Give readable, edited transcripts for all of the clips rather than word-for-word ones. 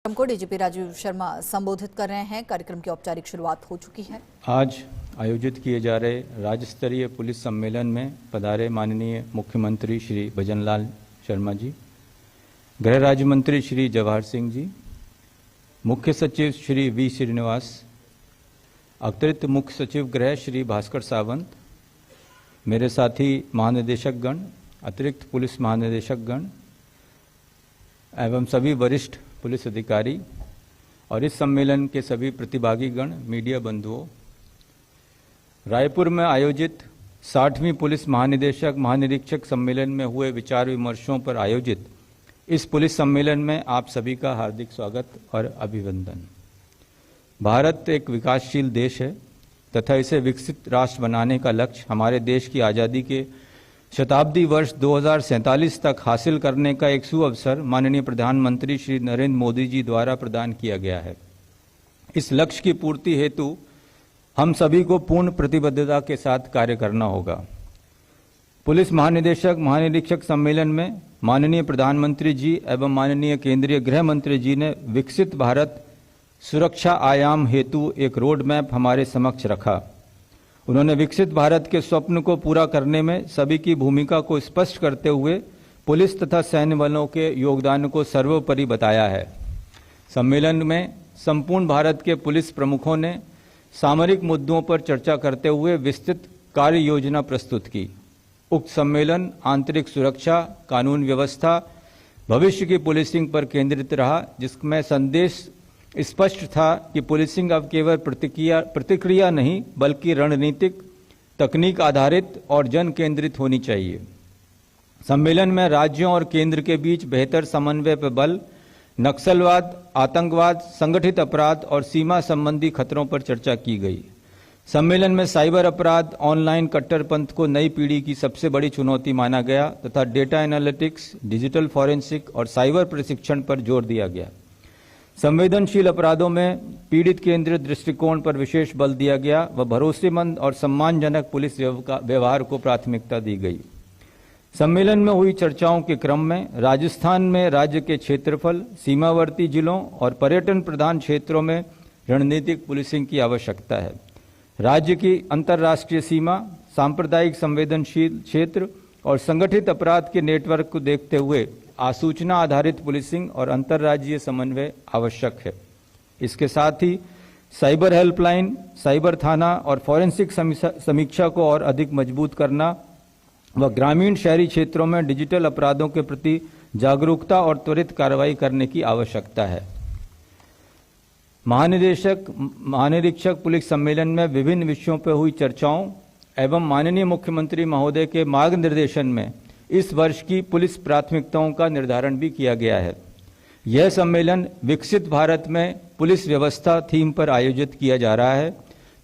कार्यक्रम को डीजीपी राजीव शर्मा संबोधित कर रहे हैं। कार्यक्रम की औपचारिक शुरुआत हो चुकी है। आज आयोजित किए जा रहे राज्य स्तरीय पुलिस सम्मेलन में पधारे माननीय मुख्यमंत्री श्री भजनलाल शर्मा जी, गृह राज्य मंत्री श्री जवाहर सिंह जी, मुख्य सचिव श्री वी श्रीनिवास, अतिरिक्त मुख्य सचिव गृह श्री भास्कर सावंत, मेरे साथी महानिदेशकगण, अतिरिक्त पुलिस महानिदेशकगण एवं सभी वरिष्ठ पुलिस अधिकारी और इस सम्मेलन के सभी प्रतिभागीगण, मीडिया बंधुओं, रायपुर में आयोजित 60वीं पुलिस महानिदेशक महानिरीक्षक सम्मेलन में हुए विचार विमर्शों पर आयोजित इस पुलिस सम्मेलन में आप सभी का हार्दिक स्वागत और अभिनंदन। भारत एक विकासशील देश है तथा इसे विकसित राष्ट्र बनाने का लक्ष्य हमारे देश की आज़ादी के शताब्दी वर्ष 2047 तक हासिल करने का एक सुअवसर माननीय प्रधानमंत्री श्री नरेंद्र मोदी जी द्वारा प्रदान किया गया है। इस लक्ष्य की पूर्ति हेतु हम सभी को पूर्ण प्रतिबद्धता के साथ कार्य करना होगा। पुलिस महानिदेशक महानिरीक्षक सम्मेलन में माननीय प्रधानमंत्री जी एवं माननीय केंद्रीय गृह मंत्री जी ने विकसित भारत सुरक्षा आयाम हेतु एक रोड मैप हमारे समक्ष रखा। उन्होंने विकसित भारत के स्वप्न को पूरा करने में सभी की भूमिका को स्पष्ट करते हुए पुलिस तथा सैन्य बलों के योगदान को सर्वोपरि बताया है। सम्मेलन में संपूर्ण भारत के पुलिस प्रमुखों ने सामरिक मुद्दों पर चर्चा करते हुए विस्तृत कार्य योजना प्रस्तुत की। उक्त सम्मेलन आंतरिक सुरक्षा, कानून व्यवस्था, भविष्य की पुलिसिंग पर केंद्रित रहा, जिसमें संदेश स्पष्ट था कि पुलिसिंग अब केवल प्रतिक्रिया नहीं बल्कि रणनीतिक, तकनीक आधारित और जन केंद्रित होनी चाहिए। सम्मेलन में राज्यों और केंद्र के बीच बेहतर समन्वय पर बल, नक्सलवाद, आतंकवाद, संगठित अपराध और सीमा संबंधी खतरों पर चर्चा की गई। सम्मेलन में साइबर अपराध, ऑनलाइन कट्टरपंथ को नई पीढ़ी की सबसे बड़ी चुनौती माना गया तथा डेटा एनालिटिक्स, डिजिटल फॉरेंसिक और साइबर प्रशिक्षण पर जोर दिया गया। संवेदनशील अपराधों में पीड़ित केंद्रित दृष्टिकोण पर विशेष बल दिया गया व भरोसेमंद और सम्मानजनक पुलिस व्यवहार को प्राथमिकता दी गई। सम्मेलन में हुई चर्चाओं के क्रम में राजस्थान में राज्य के क्षेत्रफल, सीमावर्ती जिलों और पर्यटन प्रधान क्षेत्रों में रणनीतिक पुलिसिंग की आवश्यकता है। राज्य की अंतर्राष्ट्रीय सीमा, सांप्रदायिक संवेदनशील क्षेत्र और संगठित अपराध के नेटवर्क को देखते हुए आसूचना आधारित पुलिसिंग और अंतर्राज्यीय समन्वय आवश्यक है। इसके साथ ही साइबर हेल्पलाइन, साइबर थाना और फॉरेंसिक समीक्षा को और अधिक मजबूत करना व ग्रामीण शहरी क्षेत्रों में डिजिटल अपराधों के प्रति जागरूकता और त्वरित कार्रवाई करने की आवश्यकता है। महानिरीक्षक पुलिस सम्मेलन में विभिन्न विषयों पर हुई चर्चाओं एवं माननीय मुख्यमंत्री महोदय के मार्गनिर्देशन में इस वर्ष की पुलिस प्राथमिकताओं का निर्धारण भी किया गया है। यह सम्मेलन विकसित भारत में पुलिस व्यवस्था थीम पर आयोजित किया जा रहा है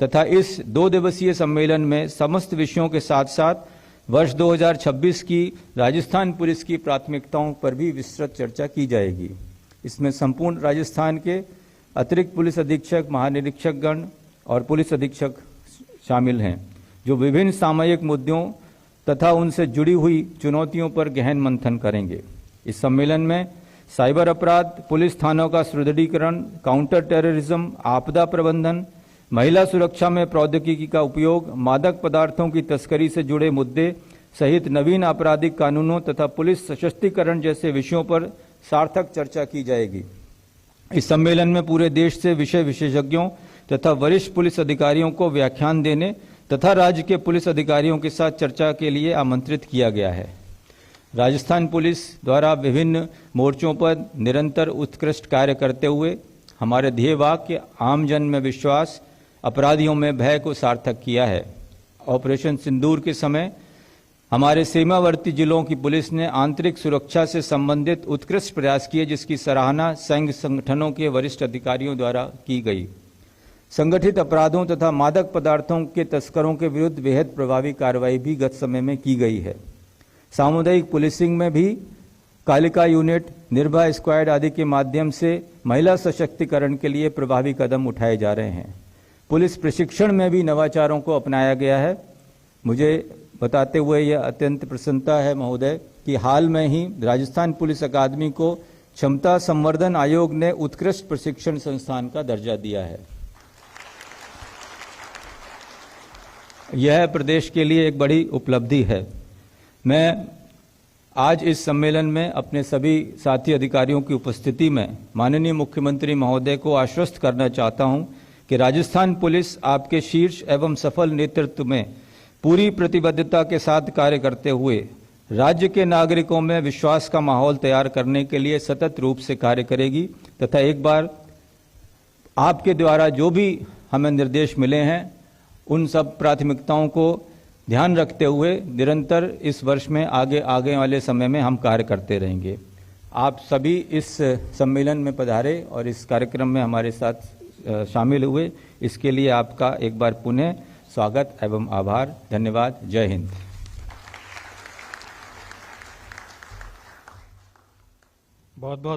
तथा इस 2 दिवसीय सम्मेलन में समस्त विषयों के साथ साथ वर्ष 2026 की राजस्थान पुलिस की प्राथमिकताओं पर भी विस्तृत चर्चा की जाएगी। इसमें संपूर्ण राजस्थान के अतिरिक्त पुलिस अधीक्षक, महानिरीक्षकगण और पुलिस अधीक्षक शामिल हैं, जो विभिन्न सामयिक मुद्दों तथा उनसे जुड़ी हुई चुनौतियों पर गहन मंथन करेंगे। इस सम्मेलन में साइबर अपराध, पुलिस थानों का सुदृढ़ीकरण, काउंटर टेररिज्म, आपदा प्रबंधन, महिला सुरक्षा में प्रौद्योगिकी का उपयोग, मादक पदार्थों की तस्करी से जुड़े मुद्दे सहित नवीन आपराधिक कानूनों तथा पुलिस सशक्तिकरण जैसे विषयों पर सार्थक चर्चा की जाएगी। इस सम्मेलन में पूरे देश से विषय विशेषज्ञों तथा वरिष्ठ पुलिस अधिकारियों को व्याख्यान देने तथा राज्य के पुलिस अधिकारियों के साथ चर्चा के लिए आमंत्रित किया गया है। राजस्थान पुलिस द्वारा विभिन्न मोर्चों पर निरंतर उत्कृष्ट कार्य करते हुए हमारे ध्येय वाक्य आम जन में विश्वास, अपराधियों में भय को सार्थक किया है। ऑपरेशन सिंदूर के समय हमारे सीमावर्ती जिलों की पुलिस ने आंतरिक सुरक्षा से संबंधित उत्कृष्ट प्रयास किए, जिसकी सराहना संघ संगठनों के वरिष्ठ अधिकारियों द्वारा की गई। संगठित अपराधों तथा मादक पदार्थों के तस्करों के विरुद्ध बेहद प्रभावी कार्रवाई भी गत समय में की गई है। सामुदायिक पुलिसिंग में भी कालिका यूनिट, निर्भया स्क्वाड आदि के माध्यम से महिला सशक्तिकरण के लिए प्रभावी कदम उठाए जा रहे हैं। पुलिस प्रशिक्षण में भी नवाचारों को अपनाया गया है। मुझे बताते हुए यह अत्यंत प्रसन्नता है महोदय कि हाल में ही राजस्थान पुलिस अकादमी को क्षमता संवर्धन आयोग ने उत्कृष्ट प्रशिक्षण संस्थान का दर्जा दिया है। यह प्रदेश के लिए एक बड़ी उपलब्धि है। मैं आज इस सम्मेलन में अपने सभी साथी अधिकारियों की उपस्थिति में माननीय मुख्यमंत्री महोदय को आश्वस्त करना चाहता हूं कि राजस्थान पुलिस आपके शीर्ष एवं सफल नेतृत्व में पूरी प्रतिबद्धता के साथ कार्य करते हुए राज्य के नागरिकों में विश्वास का माहौल तैयार करने के लिए सतत रूप से कार्य करेगी तथा एक बार आपके द्वारा जो भी हमें निर्देश मिले हैं उन सब प्राथमिकताओं को ध्यान रखते हुए निरंतर इस वर्ष में आगे वाले समय में हम कार्य करते रहेंगे। आप सभी इस सम्मेलन में पधारे और इस कार्यक्रम में हमारे साथ शामिल हुए, इसके लिए आपका एक बार पुनः स्वागत एवं आभार। धन्यवाद। जय हिंद। बहुत बहुत